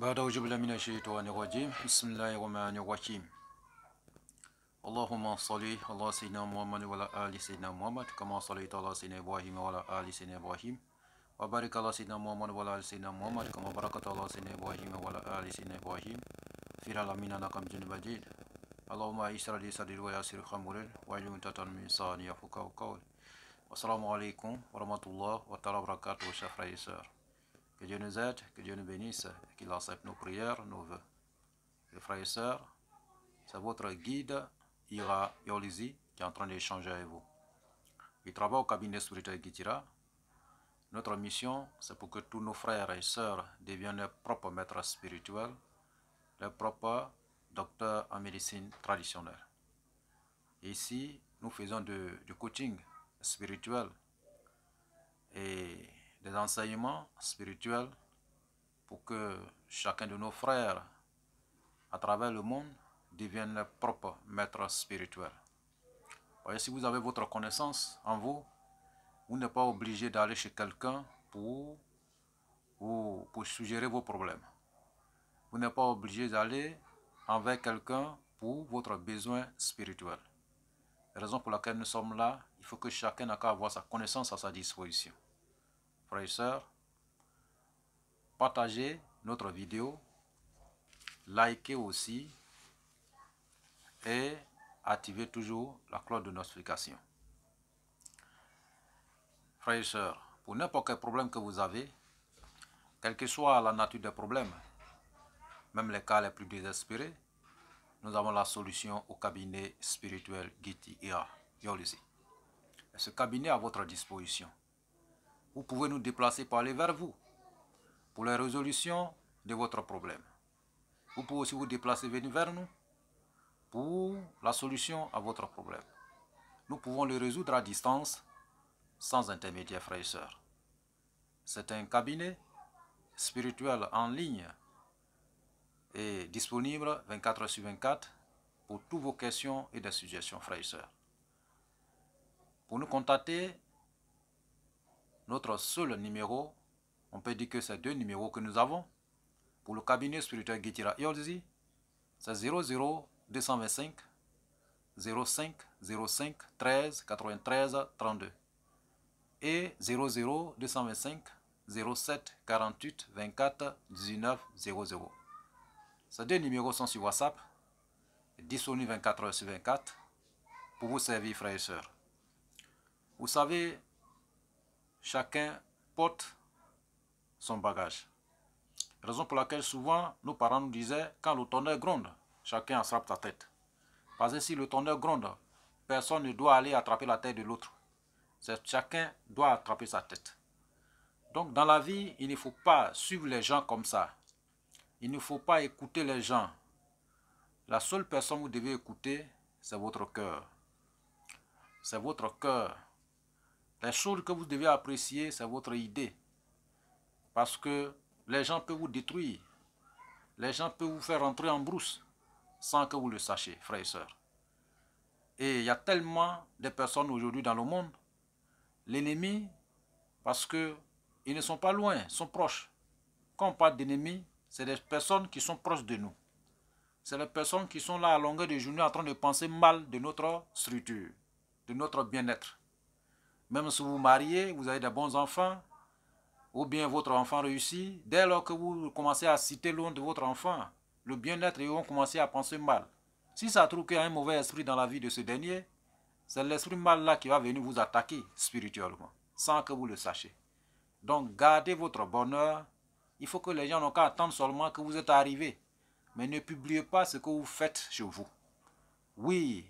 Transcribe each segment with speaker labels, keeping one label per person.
Speaker 1: بعد أعوذ بالله من الشيطان الرجيم بسم الله الرحمن الرحيم اللهم صل على سيدنا محمد وعلى آل سيدنا محمد كما صليت على سيدنا إبراهيم وعلى آل سيدنا إبراهيم وبارك على سيدنا محمد وعلى آل سيدنا محمد كما باركت على سيدنا إبراهيم وعلى آل سيدنا إبراهيم في العالمين إنك حميد مجيد اللهم يسر لي صدري ويسر أمري واحلل عقدة من لساني يفقهوا قولي. Assalamu alaikum wa rahmatullah wa ta'ala barakatuh, chers frères et sœurs. Que Dieu nous aide, que Dieu nous bénisse et qu'il accepte nos prières, nos vœux. Les frères et sœurs, c'est votre guide Ira Yolizi qui est en train d'échanger avec vous. Il travaille au cabinet spirituel Gitira. Notre mission, c'est pour que tous nos frères et sœurs deviennent leurs propres maîtres spirituels, leurs propres docteurs en médecine traditionnelle. Et ici, nous faisons du coaching spirituel et des enseignements spirituels pour que chacun de nos frères à travers le monde devienne leur propre maître spirituel. Voyez, si vous avez votre connaissance en vous, vous n'êtes pas obligé d'aller chez quelqu'un pour suggérer vos problèmes. Vous n'êtes pas obligé d'aller envers quelqu'un pour votre besoin spirituel. La raison pour laquelle nous sommes là, il faut que chacun n'a qu'à avoir sa connaissance à sa disposition. Frères et sœurs, partagez notre vidéo, likez aussi et activez toujours la cloche de notification. Frères et sœurs, pour n'importe quel problème que vous avez, quelle que soit la nature des problèmes, même les cas les plus désespérés, nous avons la solution au cabinet spirituel Giti Ira Yolizi. Ce cabinet est à votre disposition. Vous pouvez nous déplacer pour aller vers vous pour la résolution de votre problème. Vous pouvez aussi vous déplacer venir vers nous pour la solution à votre problème. Nous pouvons le résoudre à distance sans intermédiaire, frères et sœurs. C'est un cabinet spirituel en ligne et disponible 24 heures sur 24 pour toutes vos questions et des suggestions, frères et sœurs. Pour nous contacter, notre seul numéro, on peut dire que c'est deux numéros que nous avons. Pour le cabinet spirituel Gitira Yolzi, c'est 00 225 05 05 13 93 32 et 00 225 07 48 24 19 00. Ces deux numéros sont sur WhatsApp, disponibles 24 heures sur 24 pour vous servir, frères et sœurs. Vous savez, chacun porte son bagage. Raison pour laquelle souvent nos parents nous disaient, quand le tonnerre gronde, chacun attrape sa tête. Parce que si le tonnerre gronde, personne ne doit aller attraper la tête de l'autre. Chacun doit attraper sa tête. Donc dans la vie, il ne faut pas suivre les gens comme ça. Il ne faut pas écouter les gens. La seule personne que vous devez écouter, c'est votre cœur. C'est votre cœur. Les choses que vous devez apprécier, c'est votre idée. Parce que les gens peuvent vous détruire. Les gens peuvent vous faire rentrer en brousse sans que vous le sachiez, frères et sœurs. Et il y a tellement de personnes aujourd'hui dans le monde. L'ennemi, parce qu'ils ne sont pas loin, sont proches. Quand on parle d'ennemis, c'est des personnes qui sont proches de nous. C'est les personnes qui sont là à longueur de journée en train de penser mal de notre structure, de notre bien-être. Même si vous vous mariez, vous avez des bons enfants, ou bien votre enfant réussit, dès lors que vous commencez à citer le nom de votre enfant, le bien-être, ils vont commencer à penser mal. Si ça trouve qu'il y a un mauvais esprit dans la vie de ce dernier, c'est l'esprit mal là qui va venir vous attaquer spirituellement, sans que vous le sachiez. Donc gardez votre bonheur. Il faut que les gens n'ont qu'à attendre seulement que vous êtes arrivé. Mais ne publiez pas ce que vous faites chez vous. Oui,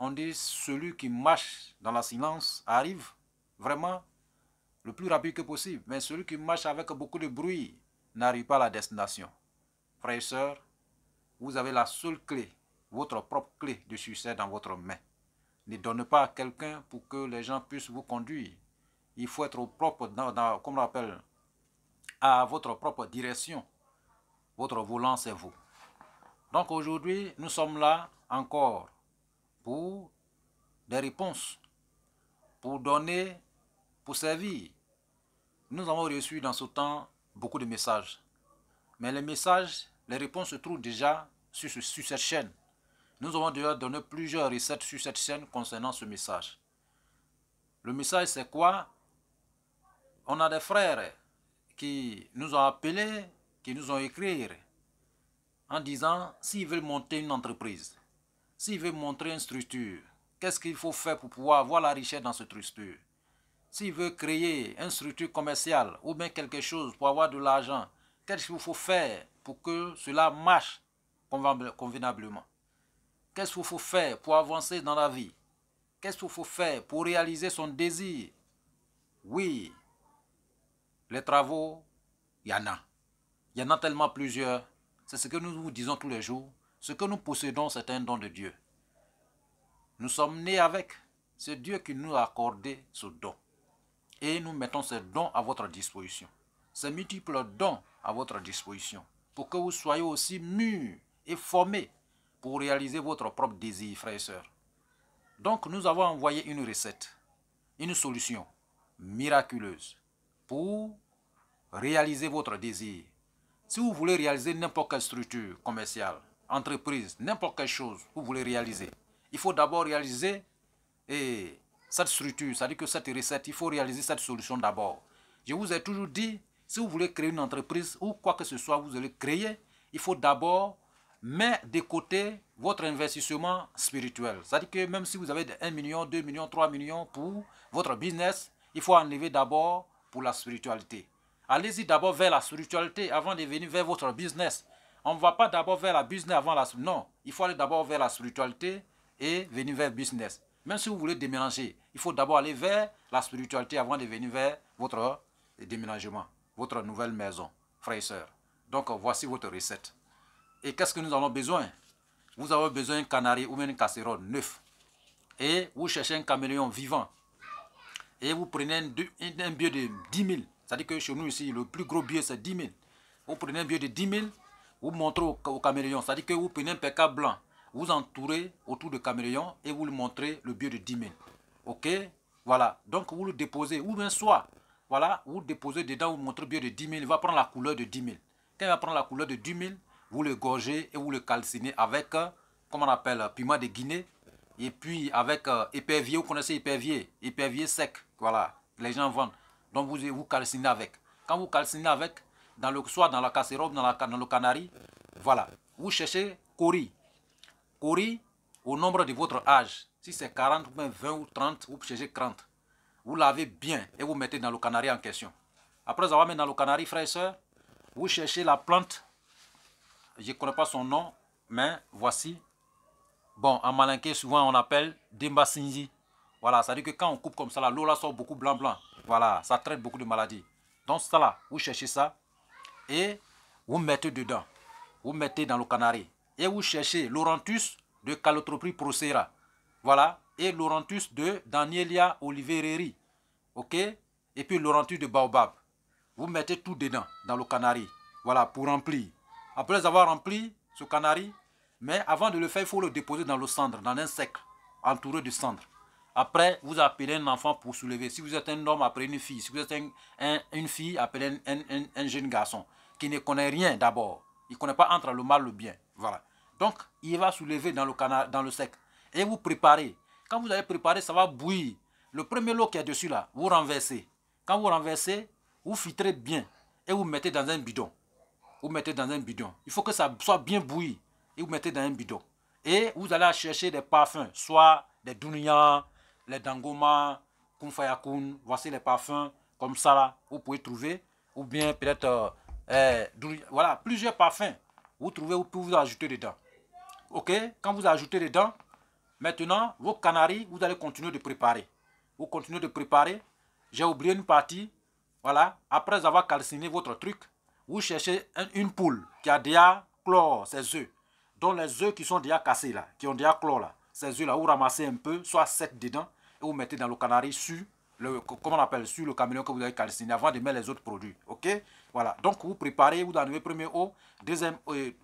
Speaker 1: on dit celui qui marche dans la silence arrive vraiment le plus rapide que possible. Mais celui qui marche avec beaucoup de bruit n'arrive pas à la destination. Frères et sœurs, vous avez la seule clé, votre propre clé de succès dans votre main. Ne donnez pas à quelqu'un pour que les gens puissent vous conduire. Il faut être propre, comme on l'appelle, à votre propre direction. Votre volant, c'est vous. Donc aujourd'hui, nous sommes là encore pour des réponses, pour donner, pour servir. Nous avons reçu dans ce temps beaucoup de messages. Mais les messages, les réponses se trouvent déjà sur cette chaîne. Nous avons déjà donné plusieurs recettes sur cette chaîne concernant ce message. Le message, c'est quoi? On a des frères qui nous ont appelés, qui nous ont écrit en disant s'ils veulent monter une entreprise, s'ils veulent monter une structure, qu'est-ce qu'il faut faire pour pouvoir avoir la richesse dans cette structure? S'ils veulent créer une structure commerciale ou bien quelque chose pour avoir de l'argent, qu'est-ce qu'il faut faire pour que cela marche convenablement? Qu'est-ce qu'il faut faire pour avancer dans la vie? Qu'est-ce qu'il faut faire pour réaliser son désir? Oui, les travaux, il y en a. Il y en a tellement plusieurs. C'est ce que nous vous disons tous les jours. Ce que nous possédons, c'est un don de Dieu. Nous sommes nés avec. C'est Dieu qui nous a accordé ce don. Et nous mettons ce don à votre disposition. Ces multiples dons à votre disposition. Pour que vous soyez aussi mûrs et formés pour réaliser votre propre désir, frères et sœurs. Donc, nous avons envoyé une recette, une solution miraculeuse pour réaliser votre désir. Si vous voulez réaliser n'importe quelle structure commerciale, entreprise, n'importe quelle chose que vous voulez réaliser, il faut d'abord réaliser cette structure, c'est-à-dire que cette recette, il faut réaliser cette solution d'abord. Je vous ai toujours dit, si vous voulez créer une entreprise ou quoi que ce soit vous allez créer, il faut d'abord mettre de côté votre investissement spirituel. C'est-à-dire que même si vous avez 1 million, 2 millions, 3 millions pour votre business, il faut enlever d'abord pour la spiritualité. Allez-y d'abord vers la spiritualité avant de venir vers votre business. On ne va pas d'abord vers la business avant la... Non, il faut aller d'abord vers la spiritualité et venir vers le business. Même si vous voulez déménager, il faut d'abord aller vers la spiritualité avant de venir vers votre déménagement, votre nouvelle maison, frères et sœurs. Donc, voici votre recette. Et qu'est-ce que nous avons besoin? Vous avez besoin d'un canari ou une casserole neuf. Et vous cherchez un caméléon vivant. Et vous prenez un billet de 10 000. C'est-à-dire que chez nous ici, le plus gros billet, c'est 10 000. Vous prenez un billet de 10 000, vous montrez au caméléon. C'est-à-dire que vous prenez un PK blanc. Vous entourez autour du caméléon et vous lui montrez le billet de 10 000. Ok? Voilà. Donc, vous le déposez. Ou bien soit, voilà, vous le déposez dedans, vous montrez le billet de 10 000. Il va prendre la couleur de 10 000. Quand il va prendre la couleur de 10 000, vous le gorgez et vous le calcinez avec, comment on appelle, piment de Guinée. Et puis avec épervier, vous connaissez épervier sec. Voilà, les gens vendent. Donc vous calcinez avec. Quand vous calcinez avec, soit dans la casserole, dans le canari, voilà. Vous cherchez cori. Cori au nombre de votre âge. Si c'est 40, 20 ou 30, vous cherchez 30. Vous lavez bien et vous mettez dans le canari en question. Après avoir mis dans le canari, frères et sœurs, vous cherchez la plante. Je ne connais pas son nom, mais voici. Bon, en malinqué, souvent on appelle Demba Sinji. Voilà, ça veut dire que quand on coupe comme ça, l'eau là sort beaucoup blanc. Voilà, ça traite beaucoup de maladies. Donc ça là, vous cherchez ça et vous mettez dedans. Vous mettez dans le canari. Et vous cherchez l'Oranthus de Calotropis procera. Voilà, et l'Oranthus de Danielia oliveireri. Ok? Et puis l'Oranthus de Baobab. Vous mettez tout dedans, dans le canari. Voilà, pour remplir. Après avoir rempli ce canari, mais avant de le faire, il faut le déposer dans le cendre, dans un cercle, entouré de cendre. Après, vous appelez un enfant pour soulever. Si vous êtes un homme, appelez une fille. Si vous êtes une fille, appelez un jeune garçon qui ne connaît rien d'abord. Il ne connaît pas entre le mal et le bien. Voilà. Donc, il va soulever dans le cercle. Et vous préparez. Quand vous allez préparer, ça va bouillir. Le premier lot qui est dessus là, vous renversez. Quand vous renversez, vous filtrez bien et vous mettez dans un bidon. Vous mettez dans un bidon. Il faut que ça soit bien bouilli. Et vous mettez dans un bidon. Et vous allez chercher des parfums, soit des Dunia, les Dangoma, Kunfayakun. Voici les parfums comme ça là, vous pouvez trouver. Ou bien peut-être, voilà, plusieurs parfums. Vous trouvez, vous pouvez vous ajouter dedans. Ok, quand vous ajoutez dedans, maintenant, vos canaris, vous allez continuer de préparer. Vous continuez de préparer. J'ai oublié une partie. Voilà, après avoir calciné votre truc, vous cherchez une poule qui a déjà clore ses œufs. Donc les œufs qui sont déjà cassés là, qui ont déjà clore là, ces œufs là, vous ramassez un peu, soit 7 dedans, et vous mettez dans le canari sur le, comment on appelle, sur le camion que vous avez calciné avant de mettre les autres produits. Ok? Voilà. Donc vous préparez, vous enlevez premier eau,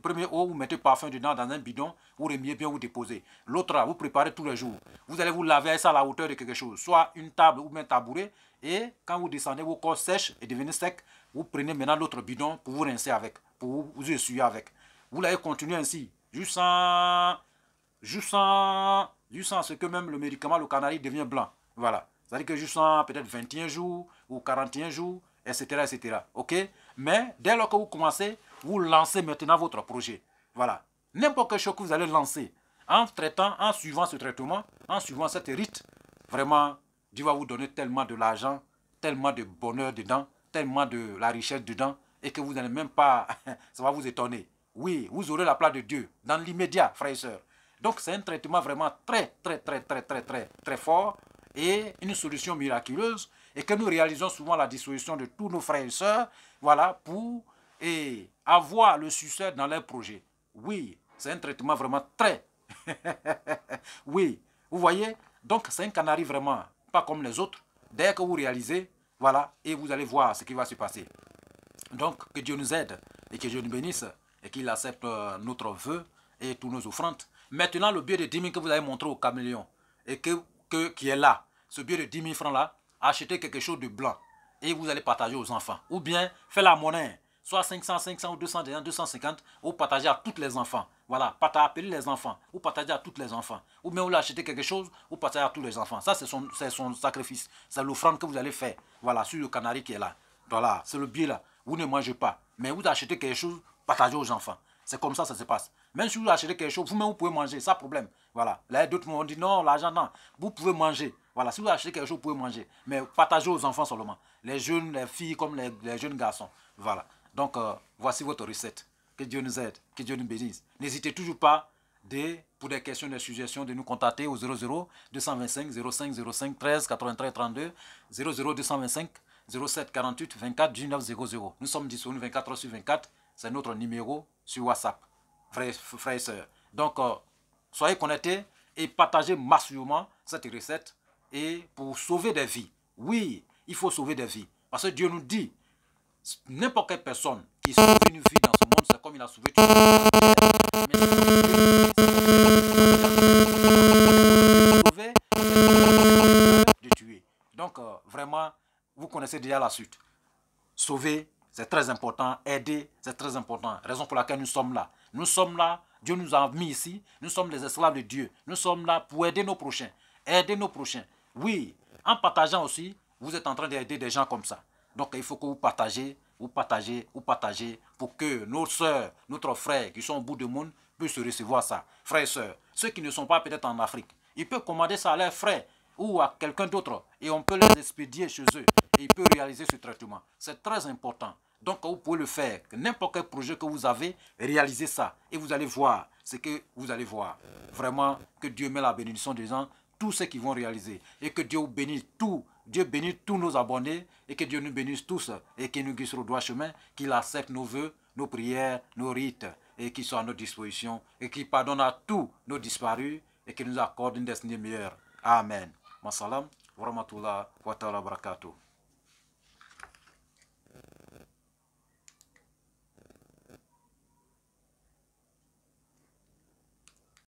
Speaker 1: premier eau, vous mettez parfum dedans dans un bidon, vous remuez bien, vous déposez. L'autre là, vous préparez tous les jours. Vous allez vous laver ça à la hauteur de quelque chose, soit une table ou bien un tabouret, et quand vous descendez, vos corps sèchent et devenez secs, vous prenez maintenant l'autre bidon pour vous rincer avec, pour vous essuyer avec. Vous l'avez continué ainsi, jusqu'à ce que même le médicament, le canari, devient blanc. Voilà. C'est-à-dire que jusqu'à peut-être 21 jours ou 41 jours, etc., etc. OK? Mais dès lors que vous commencez, vous lancez maintenant votre projet. Voilà. N'importe quelle chose que vous allez lancer, en traitant, en suivant ce traitement, en suivant cette rite, vraiment, Dieu va vous donner tellement de l'argent, tellement de bonheur dedans, tellement de la richesse dedans, et que vous n'allez même pas, ça va vous étonner. Oui, vous aurez la place de Dieu dans l'immédiat, frères et sœurs. Donc c'est un traitement vraiment très fort et une solution miraculeuse, et que nous réalisons souvent la disposition de tous nos frères et sœurs, voilà, pour avoir le succès dans leurs projets. Oui, c'est un traitement vraiment oui, vous voyez, donc c'est un canari vraiment pas comme les autres. Dès que vous réalisez, voilà, et vous allez voir ce qui va se passer. Donc, que Dieu nous aide et que Dieu nous bénisse et qu'il accepte notre vœu et tous nos offrandes. Maintenant, le billet de 10 000 que vous avez montré au caméléon et qui est là, ce billet de 10 000 francs là, achetez quelque chose de blanc et vous allez partager aux enfants. Ou bien, faites la monnaie, soit 500, 500 ou 200, 250, ou partagez à tous les enfants. Voilà, appelez les enfants, ou partagez à tous les enfants. Ou bien vous achetez quelque chose, ou partagez à tous les enfants. Ça, c'est son sacrifice. C'est l'offrande que vous allez faire. Voilà, sur le canari qui est là. Voilà, c'est le billet là. Vous ne mangez pas, mais vous achetez quelque chose, partagez aux enfants. C'est comme ça se passe. Même si vous achetez quelque chose, vous-même vous pouvez manger, sans problème. Voilà. Là, d'autres m'ont dit non, l'argent, non. Vous pouvez manger. Voilà, si vous achetez quelque chose, vous pouvez manger. Mais partagez aux enfants seulement. Les jeunes, les filles comme les jeunes garçons. Voilà. Donc, voici votre recette. Que Dieu nous aide, que Dieu nous bénisse. N'hésitez toujours pas, pour des questions, des suggestions, de nous contacter au 00 225 05 05 13 83 32 00 225 07 48 24 19 00. Nous sommes disponibles 24 heures sur 24. C'est notre numéro sur WhatsApp, frères et sœurs. Donc, soyez connectés et partagez massivement cette recette et pour sauver des vies. Oui, il faut sauver des vies. Parce que Dieu nous dit, n'importe quelle personne qui sauve une vie dans ce monde, c'est comme il a sauvé tout le monde. De tuer. Donc, vraiment, vous connaissez déjà la suite. Sauver, c'est très important. Aider, c'est très important. Raison pour laquelle nous sommes là. Nous sommes là, Dieu nous a mis ici. Nous sommes les esclaves de Dieu. Nous sommes là pour aider nos prochains. Aider nos prochains. Oui, en partageant aussi, vous êtes en train d'aider des gens comme ça. Donc, il faut que vous partagez, pour que nos soeurs, notre frère qui sont au bout du monde puissent recevoir ça. Frères et sœurs, ceux qui ne sont pas peut-être en Afrique, ils peuvent commander ça à leurs frères ou à quelqu'un d'autre et on peut les expédier chez eux et ils peuvent réaliser ce traitement. C'est très important. Donc, vous pouvez le faire. N'importe quel projet que vous avez, réalisez ça et vous allez voir ce que vous allez voir. Vraiment, que Dieu met la bénédiction des gens, tous ceux qui vont réaliser et que Dieu bénisse tout. Dieu bénisse tous nos abonnés et que Dieu nous bénisse tous et qu'il nous guide sur le droit chemin, qu'il accepte nos vœux, nos prières, nos rites et qu'il soit à notre disposition et qu'il pardonne à tous nos disparus et qu'il nous accorde une destinée meilleure. Amen. Ma salam, wa rahmatullah wa ta'ala barakatuh.